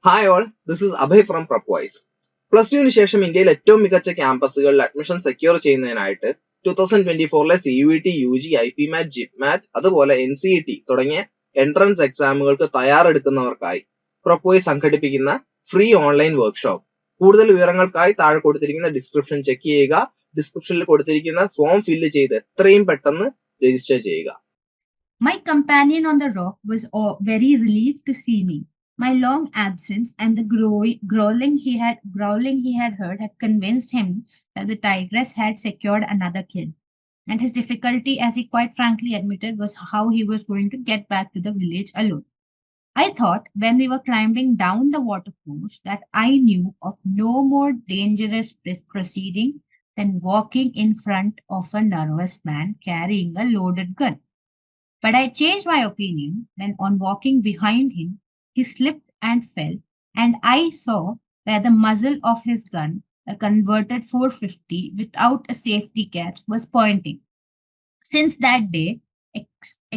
Hi all, this is Abhay from Prepwise. Plus ടുവിന് ശേഷം ഇന്ത്യയിൽ ഏറ്റവും മികച്ച ക്യാമ്പസുകളിൽ അഡ്മിഷൻ സെക്യൂർ ചെയ്യുന്നതിനായിട്ട് 2024 CUET, UG, IPMAT, JIPMAT, അതുപോലെ NCET തുടങ്ങിയ എൻട്രൻസ് എക്സാമുകൾക്ക് തയ്യാറെടുക്കുന്നവർക്കായി പ്രപ്വൈസ് സംഘടിപ്പിക്കുന്ന ഫ്രീ ഓൺലൈൻ വർക്ക്ഷോപ്പ്. കൂടുതൽ വിവരങ്ങൾക്കായി താഴെ കൊടുത്തിരിക്കുന്ന ഡിസ്ക്രിപ്ഷൻ ചെക്ക് ചെയ്യുക. ഡിസ്ക്രിപ്ഷനിൽ കൊടുത്തിരിക്കുന്ന ഫോം ഫില്ല് ചെയ്ത് എത്രയും പെട്ടെന്ന് രജിസ്റ്റർ ചെയ്യുക. My companion on the rock was very relieved to see me. My long absence and the growling he had heard had convinced him that the tigress had secured another kill. And his difficulty, as he quite frankly admitted, was how he was going to get back to the village alone. I thought when we were climbing down the watercourse that I knew of no more dangerous proceeding than walking in front of a nervous man carrying a loaded gun. But I changed my opinion when, on walking behind him, he slipped and fell, and I saw where the muzzle of his gun, a converted 450 without a safety catch, was pointing. Since that day,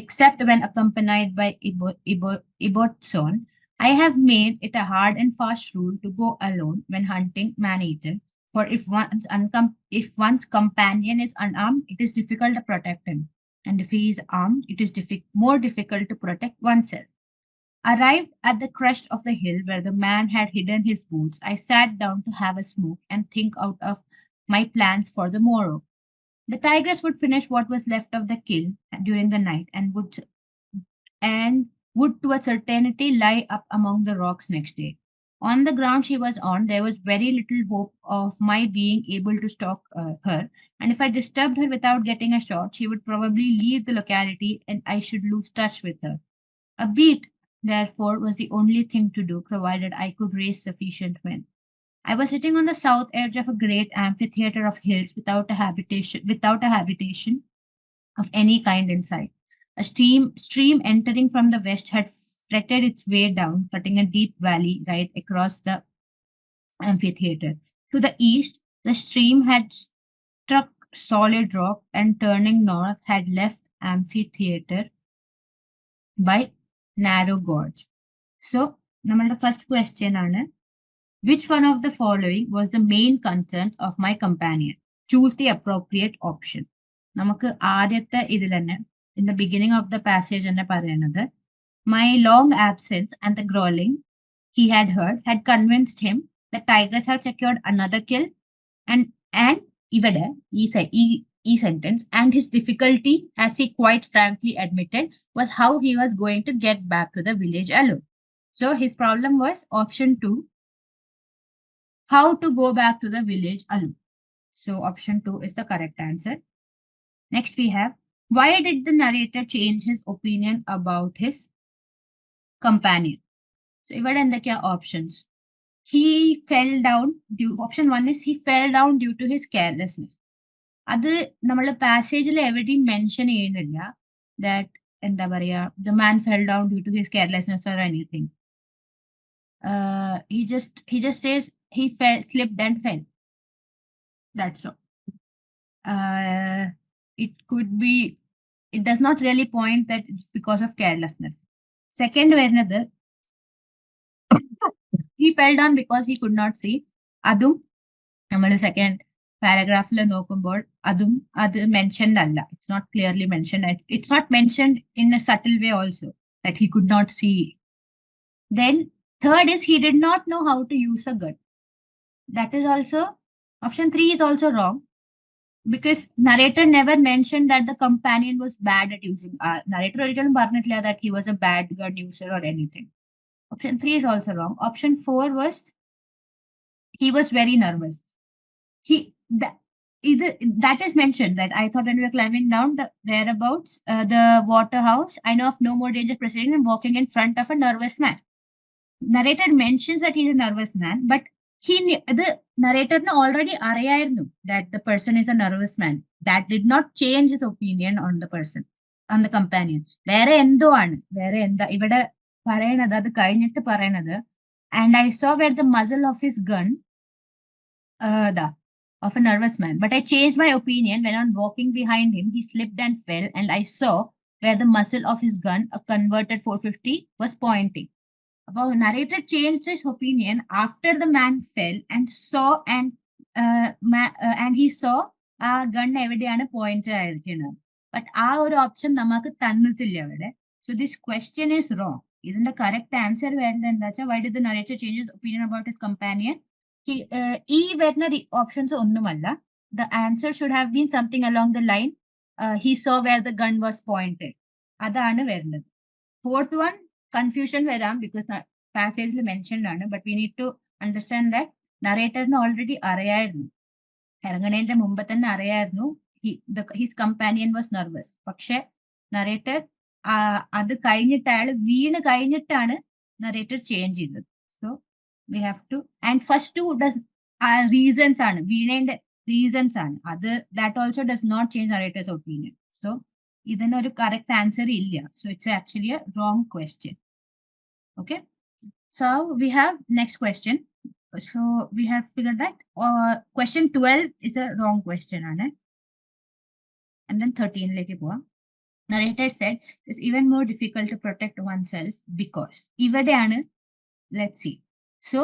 except when accompanied by Ibotson, I have made it a hard and fast rule to go alone when hunting man-eater. For if one's companion is unarmed, it is difficult to protect him, and if he is armed, it is more difficult to protect oneself. Arrived at the crest of the hill where the man had hidden his boots, I sat down to have a smoke and think out of my plans for the morrow. The tigress would finish what was left of the kill during the night and would to a certainty lie up among the rocks next day. On the ground she was on, there was very little hope of my being able to stalk her, and if I disturbed her without getting a shot, she would probably leave the locality and I should lose touch with her. A beat, therefore, was the only thing to do, provided I could raise sufficient men. I was sitting on the south edge of a great amphitheater of hills without a habitation of any kind in sight. A stream entering from the west had fretted its way down, cutting a deep valley right across the amphitheater. To the east, the stream had struck solid rock and turning north had left amphitheater by narrow gorge. So, നമ്മളുടെ first question ആണ്, which one of the following was the main concerns of my companion? Choose the appropriate option. നമുക്ക് ആദ്യത്തെ ഇതിൽ തന്നെ in the beginning of the passage തന്നെ പറയുന്നത്, my long absence and the growling he had heard had convinced him that tigress had secured another kill, and ഇവിടെ ഈ sentence, and his difficulty, as he quite frankly admitted, was how he was going to get back to the village alone. So his problem was option 2, how to go back to the village alone. So option 2 is the correct answer. Next we have, why did the narrator change his opinion about his companion? So ഇവിടെ എന്തൊക്കെയാ options? He fell down option 1 is he fell down due to his carelessness. അത് നമ്മൾ പാസേജിൽ എവിടെയും mention ചെയ്യുന്നില്ല that എന്താ പറയാ the man fell down due to his carelessness or anything. He just says he slipped and fell. That's all. It could be, it does not really point that it's because of carelessness. Second വരുന്നത്, he fell down because he could not see. അതും നമ്മൾ second പാരഗ്രാഫിൽ നോക്കുമ്പോൾ അത് mentioned അല്ല. It's not clearly mentioned. It's not mentioned in a subtle way also that he could not see. Then third is he did not know how to use a gun. That is also, option 3 is also wrong, because narrator never mentioned that the companion was bad at using. Narrator ഒരിക്കലും പറഞ്ഞിട്ടില്ല that he was a bad gun user or anything. Option 3 is also wrong. Option 4 was he was very nervous. That is mentioned, that I thought when we were climbing down the whereabouts, the water house, I know of no more danger proceeding than walking in front of a nervous man. Narrator mentions that he's a nervous man, but the narrator already അറിയായിരുന്നു that the person is a nervous man. That did not change his opinion on the person, on the companion. വേറെ എന്തോ ആണ്, വേറെ എന്താ ഇവിടെ പറയണത്, അത് കഴിഞ്ഞിട്ട് പറയണത്, and I saw where the muzzle of his gun of a nervous man, but I changed my opinion when, on walking behind him, he slipped and fell, and I saw where the muzzle of his gun, a converted 450, was pointing. About narrator changed his opinion after the man fell and saw and he saw ആ gun എവിടെയാണ് pointer ആയിരിക്കുന്നത്. But ആ ഒരു option നമുക്ക് തന്നിട്ടില്ല അവിടെ. So this question is wrong. ഇതിന്റെ correct answer വേണ്ടത് എന്താ വെച്ചാൽ why did the narrator changes opinion about his companion. ഈ വരുന്ന ഓപ്ഷൻസ് ഒന്നുമല്ല. The answer should have been something along the line he saw where the gun was pointed. അതാണ് വരുന്നത്. Fourth one confusion വരാം because പാസേജിൽ മെൻഷൻഡ് ആണ്. But we need to understand that നറേറ്ററിന് already അറിയായിരുന്നു, ഇറങ്ങണേന്റെ മുമ്പ് തന്നെ അറിയായിരുന്നു ഹിസ് കമ്പാനിയൻ വാസ് നെർവസ്. പക്ഷെ നറേറ്റർ അത് കഴിഞ്ഞിട്ട് അയാൾ വീണ് കഴിഞ്ഞിട്ടാണ് നറേറ്റർ ചേഞ്ച് ചെയ്തത്. So we have to and first to those reasons ആണ്, വീണേന്റെ റീസൺസ് ആണ്. അത് that also does not change narrator's opinion. So ഇതിനൊരു കറക്റ്റ് ആൻസർ ഇല്ല. So it's actually a wrong question. Okay, so we have next question. So we have figured that question 12 is a wrong question, and then 13 like narrator said it's even more difficult to protect oneself because ivadeയാണ്. Let's see. So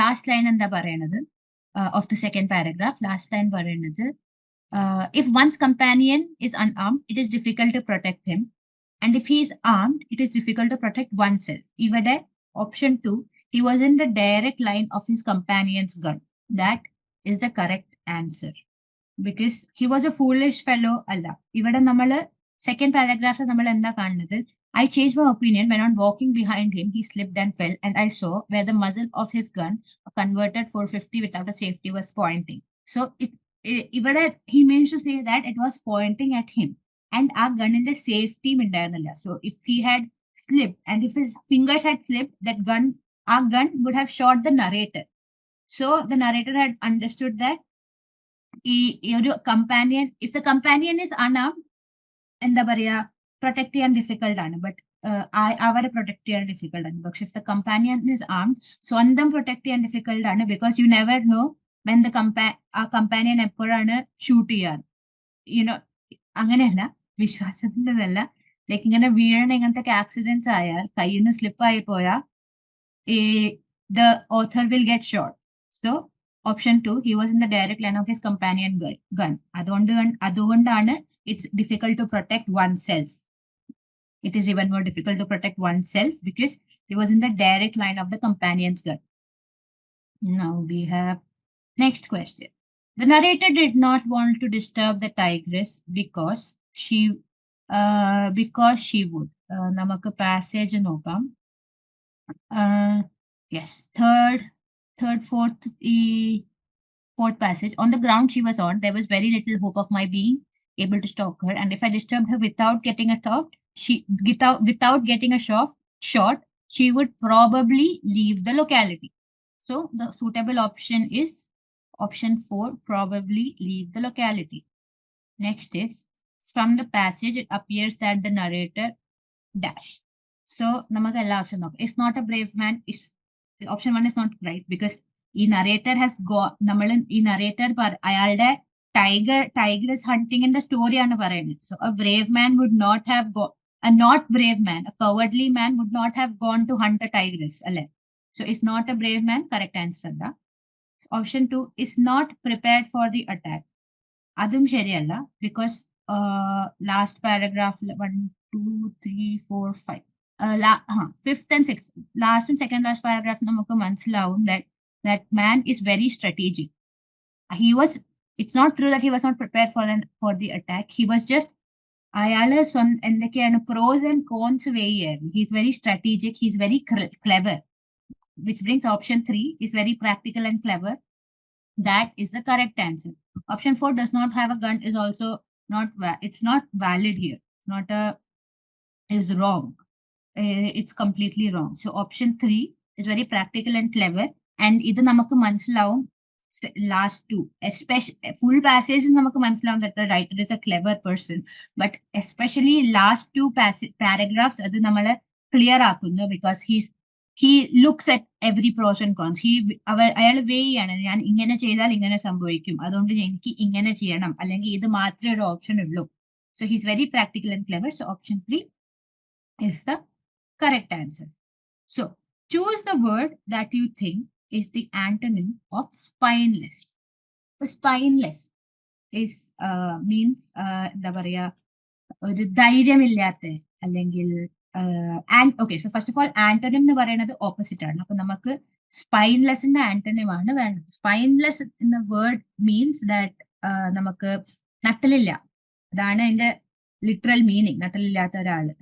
last line എന്താ പറയുന്നത് of the second paragraph, last line പറയുന്നത് if one's companion is unarmed it is difficult to protect him, and if he is armed it is difficult to protect oneself. Ivade option 2, he was in the direct line of his companion's gun. That is the correct answer because he was a foolish fellow. Alla ivade nammal second paragraph nammal endha kannathu, I changed my opinion when on walking behind him he slipped and fell and I saw where the muzzle of his gun, a converted 450 without a safety, was pointing. So ivade he means to say that it was pointing at him and ആ ഗണ്ണിന്റെ സേഫ്റ്റിയും ഉണ്ടായിരുന്നില്ല. So if he had slipped and if his fingers had slipped that gun, ആ gun would have shot the narrator. So the narrator had understood that ഈ ഒരു companion, if the companion is unarmed എന്താ പറയാ protect ചെയ്യാൻ difficult ആണ്. But അവരെ protect ചെയ്യാൻ difficult ആണ്. പക്ഷെ if the companion is armed സ്വന്തം പ്രൊട്ടക്ട് ചെയ്യാൻ ഡിഫിക്കൽട്ട് ആണ്. Because you never know when the ആ കമ്പാനിയൻ എപ്പോഴാണ് ഷൂട്ട് ചെയ്യാറ്. യുനോ അങ്ങനെയല്ല, വിശ്വാസത്തിൻ്റെതല്ല. ലൈക്ക് ഇങ്ങനെ വീഴണ ഇങ്ങനത്തെ ആക്സിഡൻസ് ആയാൽ കയ്യിൽ നിന്ന് സ്ലിപ്പ് ആയി പോയാൽ the author will get shot. So option 2, he was in the direct line of his companion gun. അതുകൊണ്ടാണ് it's difficult to protect oneself. It is even more difficult to protect oneself because he was in the direct line of the companion's gun. Now we have next question. The narrator did not want to disturb the tigress because she would. നമുക്ക് passage നോക്കാം. Yes, third, fourth passage. On the ground she was on, there was very little hope of my being able to stalk her, and if I disturbed her without getting a shot, she would probably leave the locality. So the suitable option is option 4, probably leave the locality. Next is, from the passage it appears that the narrator dash. So namak ella option nok, is not a brave man, is option 1 is not right because ഈ narrator has നമ്മൾ ഈ narrator അയാളുടെ tigress ഹണ്ടിങ്ങിന്റെ സ്റ്റോറിയാണ് പറയുന്നത്. So a brave man would not have a not brave man, a cowardly man would not have gone to hunt a tigress, alle. So is not a brave man, correct answer ada. Option 2 is not prepared for the attack. Adum ശരിയല്ല because last paragraph 1 2 3 4 5 fifth and sixth, last and second last paragraph നമുക്ക് മനസ്സിലാവും that man is very strategic. It's not true that he was not prepared for the attack. He was just അയാള് എന്തൊക്കെയാണ് pros and cons വെയ്യായിരുന്നു. He's very strategic, he's very clever, which brings option 3 is very practical and clever. That is the correct answer. Option 4 does not have a gun is also it's not valid here. Is wrong. It's completely wrong. So option 3 is very practical and clever, and idu namakku manasilavum last two, especially full passage namakku manasilavum that the writer is a clever person, but especially last two paragraphs adu nammale clear aakunnu because he looks at every pros and cons. അയാൾ വേയാണ് ഞാൻ ഇങ്ങനെ ചെയ്താൽ ഇങ്ങനെ സംഭവിക്കും, അതുകൊണ്ട് എനിക്ക് ഇങ്ങനെ ചെയ്യണം, അല്ലെങ്കിൽ ഇത് മാത്രമേ ഒരു ഓപ്ഷൻ ഉള്ളൂ. So he's very practical and clever. So option 3 is the correct answer. So Choose the word that you think is the antonym of spineless. Spineless is means എന്താ പറയാ, ഒരു ധൈര്യമില്ലാത്ത അല്ലെങ്കിൽ okay. So first of all antonym എന്ന് പറയുന്നത് opposite ആണ്. അപ്പൊ നമുക്ക് സ്പൈൻലെസിന്റെ antonym ആണ് വേണ്ടത്. സ്പൈൻലെസ് എന്ന വേർഡ് മീൻസ് ദാറ്റ് നമുക്ക് നട്ടലില്ല. അതാണ് അതിന്റെ ലിറ്ററൽ മീനിങ്. നട്ടലില്ലാത്ത ഒരാള്.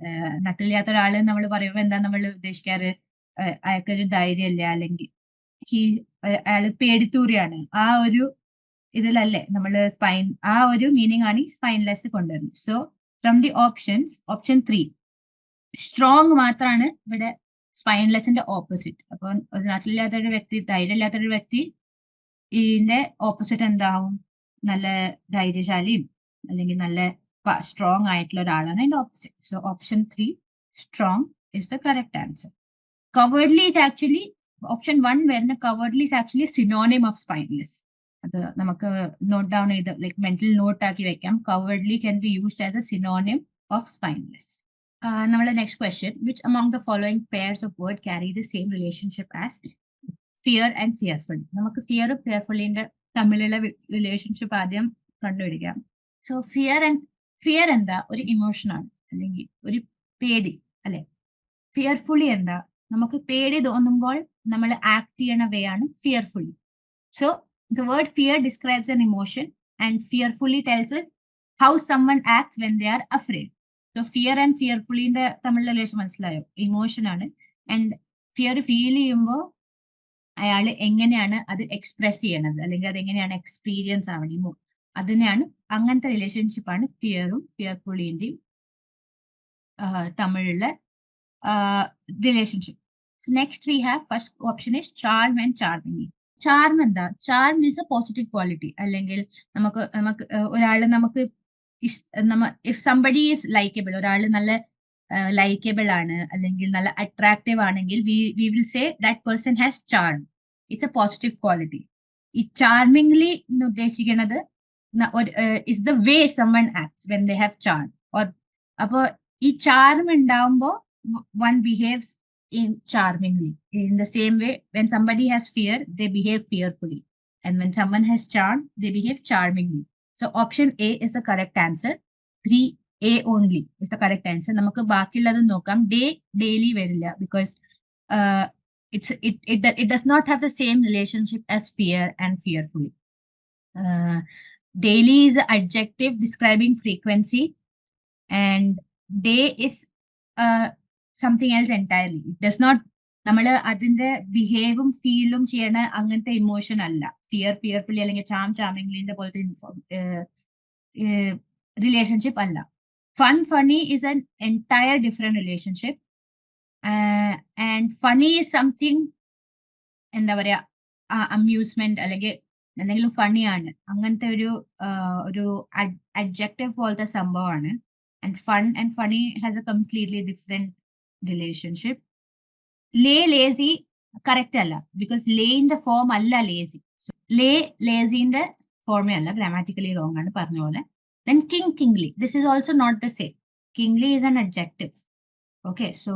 നട്ടലില്ലാത്ത ഒരാള് നമ്മൾ പറയുമ്പോൾ എന്താ നമ്മൾ ഉദ്ദേശിക്കാറ്? അയാൾക്കൊരു ധൈര്യമില്ല, അല്ലെങ്കിൽ അയാള് പേടിത്തൂറിയാണ്. ആ ഒരു ഇതിലല്ലേ നമ്മള് ആ ഒരു മീനിങ് ആണ് ഈ സ്പൈൻലെസ് കൊണ്ടുവരുന്നത്. So from the options, option 3 strong മാത്രമാണ് ഇവിടെ സ്പൈൻലെസിന്റെ ഓപ്പോസിറ്റ്. അപ്പൊ ഒരു നാട്ടിലില്ലാത്തൊരു വ്യക്തി, ധൈര്യമില്ലാത്തൊരു വ്യക്തി, ഇതിന്റെ ഓപ്പോസിറ്റ് എന്താവും? നല്ല ധൈര്യശാലിയും അല്ലെങ്കിൽ നല്ല സ്ട്രോങ് ആയിട്ടുള്ള ഒരാളാണ് അതിന്റെ opposite. So option 3 strong is the correct answer. Covertly is actually, option 1 വരുന്ന covertly is actually synonym of spineless. അത് നമുക്ക് നോട്ട് ഡൗൺ ചെയ്ത് ലൈക്ക് മെന്റൽ നോട്ട് ആക്കി വെക്കാം. Covertly can be used as a synonym of spineless. നമ്മളെ next question, which among the following pairs of word carry the same relationship as fear and fearful? നമുക്ക് ഫിയറും ഫിയർഫുള്ളിന്റെ തമ്മിലുള്ള relationship ആദ്യം കണ്ടുപിടിക്കാം. So fear എന്താ? ഒരു ഇമോഷൻ ആണ്, അല്ലെങ്കിൽ ഒരു പേടി അല്ലെ. ഫിയർഫുള്ളി എന്താ? നമുക്ക് പേടി തോന്നുമ്പോൾ നമ്മൾ ആക്ട് ചെയ്യണ വേ ആണ് fearfully. So the word fear describes an emotion and fearfully tells us how someone acts when they are afraid. So fear and fearfully ന്റെ തമ്മിലുള്ള റിലേഷൻ മനസ്സിലായോ? ഇമോഷൻ ആണ്. ആൻഡ് ഫിയർ ഫീൽ ചെയ്യുമ്പോൾ അയാൾ എങ്ങനെയാണ് അത് എക്സ്പ്രസ് ചെയ്യണത്, അല്ലെങ്കിൽ അത് എങ്ങനെയാണ് എക്സ്പീരിയൻസ് ആവണമോ, അതിനെയാണ്, അങ്ങനത്തെ റിലേഷൻഷിപ്പ് ആണ് ഫിയറും ഫിയർഫുള്ളിന്റെയും തമ്മിലുള്ള relationship. So next we have, first option is charm and charming. Charm എന്താ? Charm is a positive quality. അല്ലെങ്കിൽ നമുക്ക് ഒരാള് നമുക്ക് if somebody is likable, ഒരാള് നല്ല likable ആണ് അല്ലെങ്കിൽ നല്ല attractive ആണെങ്കിൽ we will say that person has charm. It's a positive quality. ഈ charmingly എന്ന് ഉദ്ദേശിക്കുന്നത് is the way someone acts when they have charm. or അപ്പൊ ഈ charm ഉണ്ടാവുമ്പോ one behaves in charmingly. In the same way, when somebody has fear, they behave fearfully. And when someone has charm, they behave charmingly. So option A is the correct answer. 3A only is the correct answer. നമുക്ക് ബാക്കിയുള്ളത് നോക്കാം. Daily വരില്ല, because it does not have the same relationship as fear and fearfully. Daily is an adjective describing frequency, and day is something else entirely. It does not, നമ്മൾ അതിന്റെ ബിഹേവും ഫീലും ചെയ്യണ അങ്ങനത്തെ emotion അല്ല. Fearfully അല്ലെങ്കിൽ ചാമിംഗ്ലിന്റെ പോലത്തെ റിലേഷൻഷിപ്പ് അല്ല. Funny is an entire different relationship. And funny is something, എന്താ പറയാ, അമ്യൂസ്മെന്റ് അല്ലെങ്കിൽ എന്തെങ്കിലും ഫണ്ണി ആണ്, അങ്ങനത്തെ ഒരു അഡ്ജക്റ്റീവ് പോലത്തെ സംഭവമാണ്. And fun and funny has a completely different relationship. Lazy correct alla, because lay in the form alla lazy. So lazy in the form alla, grammatically wrong aanu parna pole. Then kingly, this is also not the same. Kingly is an adjective. Okay, so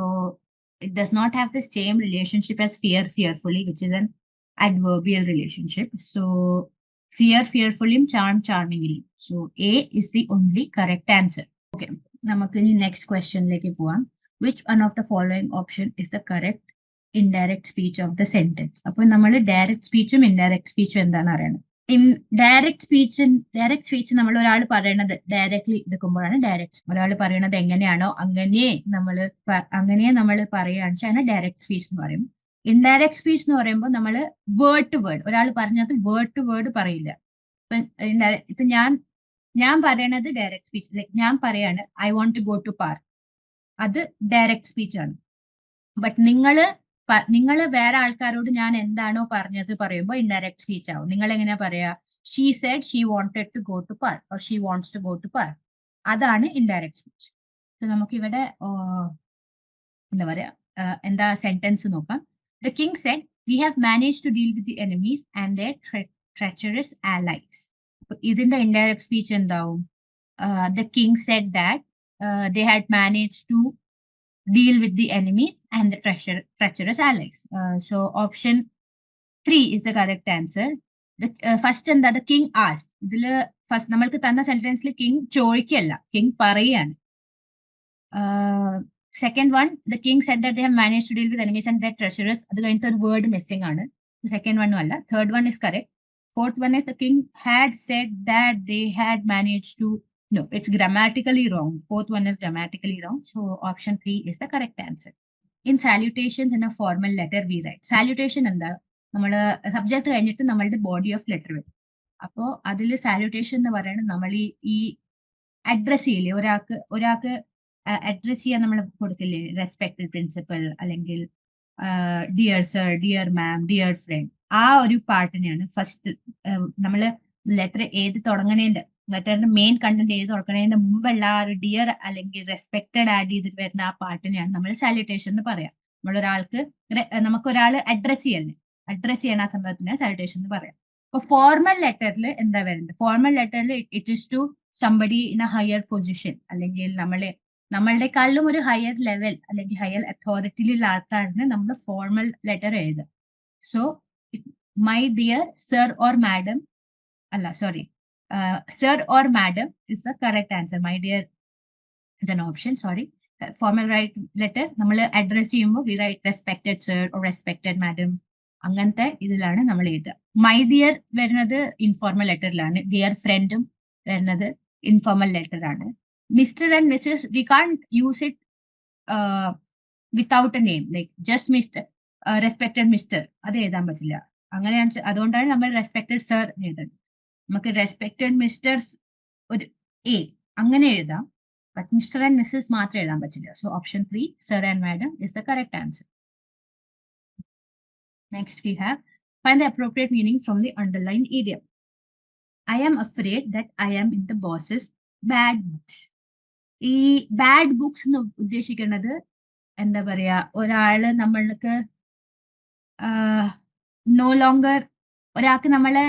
it does not have the same relationship as fearfully, which is an adverbial relationship. So fearfully, charmingly. So A is the only correct answer. Okay, നമുക്ക് ഇനി next ക്വസ്റ്റ്യനിലേക്ക് പോവാം. Which one of the following option is the correct indirect speech of the sentence? അപ്പൊ നമ്മൾ direct സ്പീച്ചും indirect സ്പീച്ചും എന്താണെന്ന് അറിയണം. Direct speech നമ്മൾ ഒരാൾ പറയണത് ഡയറക്ട്ലി എടുക്കുമ്പോഴാണ് ഡയറക്റ്റ്. ഒരാൾ പറയണത് എങ്ങനെയാണോ അങ്ങനെ നമ്മൾ പറയുകയാണെന്ന് വെച്ചാൽ അതിനെ ഡയറക്റ്റ് സ്പീച്ച് എന്ന് പറയും. ഇൻഡയറക്റ്റ് സ്പീച്ച് എന്ന് പറയുമ്പോൾ നമ്മൾ വേർഡ് ടു വേർഡ്, ഒരാൾ പറഞ്ഞത് വേർഡ് ടു വേർഡ് പറയില്ല. ഇപ്പൊ ഞാൻ പറയണത് ഡയറക്റ്റ് സ്പീച്ച്. ലൈക്ക് ഞാൻ പറയാണ് I want to go to park, അത് ഡയറക്റ്റ് സ്പീച്ച് ആണ്. ബട്ട് നിങ്ങള് വേറെ ആൾക്കാരോട് ഞാൻ എന്താണോ പറഞ്ഞത് പറയുമ്പോൾ ഇൻഡയറക്റ്റ് സ്പീച്ച് ആവും. നിങ്ങൾ എങ്ങനെയാ പറയാ? She said she wanted to go to park, or she wants to go to park. അതാണ് ഇൻഡയറക്റ്റ് സ്പീച്ച്. നമുക്കിവിടെ എന്താ പറയാ, എന്താ സെന്റൻസ് നോക്കാം. The king said we have manage to deal with the enemies and their treacherous allies. ഇതിന്റെ indirect speech എന്താവും? The king said that they had managed to deal with the enemies and the treacherous allies. So option 3 is the correct answer. The first എന്താ the king asked. ഇതില് first നമ്മൾക്ക് തന്ന സെന്റൻസിൽ king ചോദിക്കല്ല, king പറയാണ്. Second one, the king said that they have managed to deal with enemies and their treacherous. അത് കഴിഞ്ഞിട്ട് ഒരു word missing ആണ്. Second വണ്ണും അല്ല. Third one is correct. Fourth one is the king had said that they had managed to. No, it's grammatically wrong. Fourth one is grammatically wrong. So option 3 is the correct answer. In salutations in a formal letter we write. Salutation എന്താ, നമ്മള് subject കഴിഞ്ഞിട്ട് നമ്മളുടെ body of letter വരും. അപ്പോ അതിൽ salutation എന്ന് പറയുന്നത് നമ്മൾ ഈ അഡ്രസ് ചെയ്യില്ലേ, ഒരാൾക്ക് അഡ്രസ് ചെയ്യാൻ നമ്മൾ കൊടുക്കില്ലേ, റെസ്പെക്ടഡ് പ്രിൻസിപ്പൽ അല്ലെങ്കിൽ ഡിയർ സർ, ഡിയർ മാം, ഡിയർ ഫ്രണ്ട്, ആ ഒരു പാർട്ടിനെയാണ് ഫസ്റ്റ് നമ്മൾ ലെറ്റർ ഏത് തുടങ്ങണേന്റെ, ലെറ്ററിന്റെ മെയിൻ കണ്ടന്റ് ഏത് തുടങ്ങണേന്റെ മുമ്പുള്ള ആ ഒരു ഡിയർ അല്ലെങ്കിൽ റെസ്പെക്ടഡ് ആഡ് ചെയ്തിട്ട് വരുന്ന ആ പാർട്ടിനെയാണ് നമ്മൾ സാല്യൂട്ടേഷൻ എന്ന് പറയാം. നമ്മളൊരാൾക്ക് നമുക്കൊരാൾ അഡ്രസ് ചെയ്യണ ആ സംഭവത്തിന് സാല്യൂട്ടേഷൻ എന്ന് പറയാം. അപ്പൊ ഫോർമൽ ലെറ്ററിൽ എന്താ വരുന്നത്? ഫോർമൽ ലെറ്ററിൽ it is to somebody in a higher position, അല്ലെങ്കിൽ നമ്മളുടെക്കാളിലും ഒരു ഹയർ ലെവൽ അല്ലെങ്കിൽ ഹയർ അതോറിറ്റിയിലുള്ള ആൾക്കാരിന് നമ്മൾ ഫോർമൽ ലെറ്റർ എഴുതുക. So my dear sir or madam, അല്ല sorry, sir or madam is the correct answer. My dear is an option, sorry. Formal write letter നമ്മൾ അഡ്രസ് ചെയ്യുമ്പോൾ we write respected sir or respected madam, അങ്ങനത്തെ ഇതിലാണ് നമ്മൾ എഴുതുക. My dear വരുന്നത് informal ലെറ്ററിലാണ്, dear ഫ്രണ്ടും വരുന്നത് ഇൻഫോർമൽ ലെറ്റർ ആണ്. Mister and missus we can't use it without a name, like just mister, respected mister, അത് എഴുതാൻ പറ്റില്ല. അങ്ങനെ അതുകൊണ്ടാണ് നമ്മൾ റെസ്പെക്ടഡ് സർ എഴുതുന്നത്. നമുക്ക് റെസ്പെക്ടഡ് മിസ്റ്റർ ഒരു എ അങ്ങനെ എഴുതാം, ബട്ട് മിസ്റ്റർ ആൻഡ് മിസ്സസ് മാത്രം എഴുതാൻ പറ്റില്ല. So option 3 sir and madam is the correct answer. Next we have, find the appropriate meaning from the underlined idiom. I am afraid that I am in the boss's bad books. ഈ bad books എന്ന് ഉദ്ദേശിക്കുന്നത് എന്താ പറയാ, ഒരാള് നമ്മൾക്ക് no longer, ഒരാൾക്ക് നമ്മളെ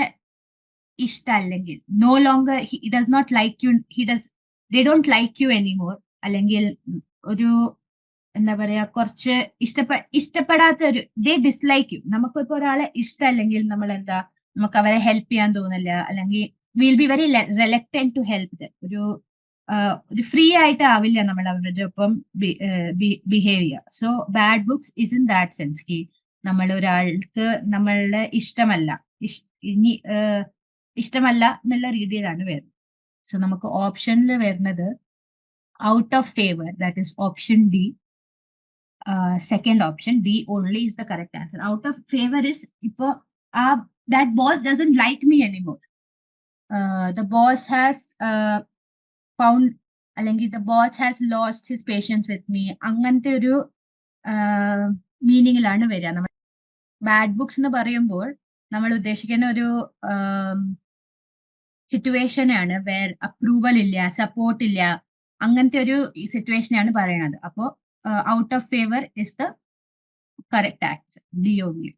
ഇഷ്ടമല്ലെങ്കിൽ, no longer he does not like you, they don't like you anymore, അല്ലെങ്കിൽ ഒരു എന്താ പറയാ കുറച്ച് ഇഷ്ടപ്പെടാത്ത ഒരു, ദേ ഡിസ്ലൈക്ക് യു. നമുക്കിപ്പോ ഒരാളെ ഇഷ്ടമല്ലെങ്കിൽ നമ്മൾ എന്താ, നമുക്ക് അവരെ ഹെൽപ്പ് ചെയ്യാൻ തോന്നില്ല, അല്ലെങ്കിൽ will be very reluctant to help them. ഒരു ഫ്രീ ആയിട്ട് ആവില്ല നമ്മൾ അവരുടെ ഒപ്പം ബിഹേവ് ചെയ്യുക. So bad books is in that sense കി നമ്മൾ ഒരാൾക്ക് നമ്മളുടെ ഇഷ്ടമല്ല എന്നുള്ള രീതിയിലാണ് വരുന്നത്. സോ നമുക്ക് ഓപ്ഷനിൽ വരുന്നത് out of favour, that is option D. Second option, D only is the correct answer. Out of favor is ipo that boss doesn't like me anymore. The boss has found, അല്ലെങ്കിൽ the boss has lost his patience with me. അങ്ങനത്തെ ഒരു മീനിങ്ങിലാണ് വരിക. നമ്മൾ bad books എന്ന് പറയുമ്പോൾ നമ്മൾ ഉദ്ദേശിക്കുന്ന ഒരു സിറ്റുവേഷൻ ആണ് വേർ അപ്രൂവൽ ഇല്ല, സപ്പോർട്ട് ഇല്ല, അങ്ങനത്തെ ഒരു സിറ്റുവേഷനാണ് പറയണത്. അപ്പോ out of favor is the correct answer, D only.